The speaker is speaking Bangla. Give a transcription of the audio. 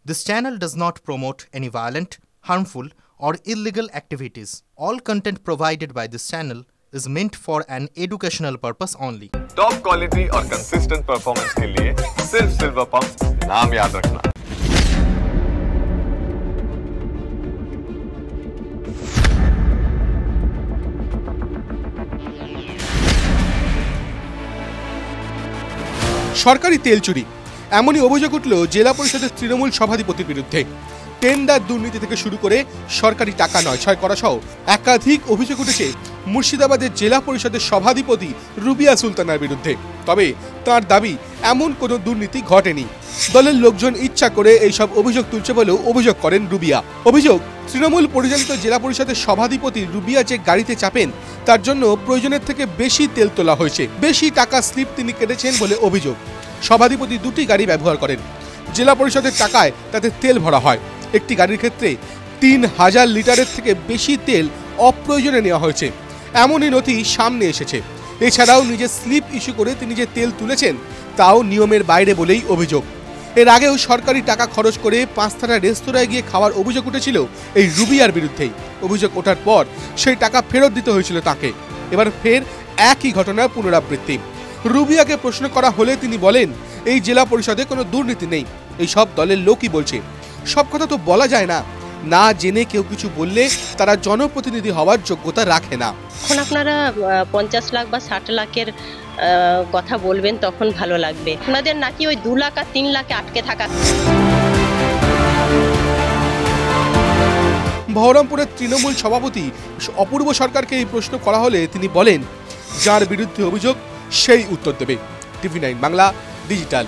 This channel does not promote any violent, harmful, or illegal activities. All content provided by this channel is meant for an educational purpose only. Top quality और कंसिस्टेंट परफॉर्मेंस के लिए सिर्फ सिल्वर पंप नाम याद रखना। সরকারি তেল চুরি এমনই অভিযোগ উঠল জেলা পরিষদের তৃণমূল সভাধিপতির বিরুদ্ধে। টেন্ডার দুর্নীতি থেকে শুরু করে সরকারি টাকা নয়ছয় করা সহ একাধিক অভিযোগ উঠেছে মুর্শিদাবাদের জেলা পরিষদের সভাধিপতি রুবিয়া সুলতানার বিরুদ্ধে। তবে তার দাবি এমন কোনো দুর্নীতি ঘটেনি। দলের লোকজন ইচ্ছা করে এইসব অভিযোগ তুলছে বলেও অভিযোগ করেন রুবিয়া। অভিযোগ, তৃণমূল পরিচালিত জেলা পরিষদের সভাধিপতি রুবিয়া যে গাড়িতে চাপেন তার জন্য প্রয়োজনের থেকে বেশি তেল তোলা হয়েছে, বেশি টাকা স্লিপ তিনি কেটেছেন বলে অভিযোগ। সভাধিপতি দুটি গাড়ি ব্যবহার করেন, জেলা পরিষদের টাকায় তাতে তেল ভরা হয়। একটি গাড়ির ক্ষেত্রে 3000 লিটারের থেকে বেশি তেল অপ্রয়োজনে নেওয়া হয়েছে, এমনই নথি সামনে এসেছে। এছাড়াও নিজের স্লিপ ইস্যু করে তিনি যে তেল তুলেছেন তাও নিয়মের বাইরে বলেই অভিযোগ। এর আগেও সরকারি টাকা খরচ করে 5 রেস্তোরাঁয় গিয়ে খাওয়ার অভিযোগ উঠেছিল এই রুবিয়ার বিরুদ্ধেই। অভিযোগ ওঠার পর সেই টাকা ফেরত দিতে হয়েছিল তাকে। এবার ফের একই ঘটনার পুনরাবৃত্তি। রুবিয়াকে প্রশ্ন করা হলে তিনি বলেন, এই জেলা পরিষদে কোনো দুর্নীতি নেই, এই সব দলের লোকই বলছে। সব কথা তো বলা যায় না, না জেনে কেউ কিছু বললে তারা জনপ্রতিনিধি হওয়ার যোগ্যতা রাখে না। এখন আপনারা 50 লাখ বা 60 লাখের কথা বলবেন তখন ভালো লাগবে। আপনাদের নাকি ওই 2 লাখ আর 3 লাখে আটকে থাকা। বহরমপুরের তৃণমূল সভাপতি অপূর্ব সরকারকে এই প্রশ্ন করা হলে তিনি বলেন, যার বিরুদ্ধে অভিযোগ সেই উত্তর দেবে। TV9 Bangla digital.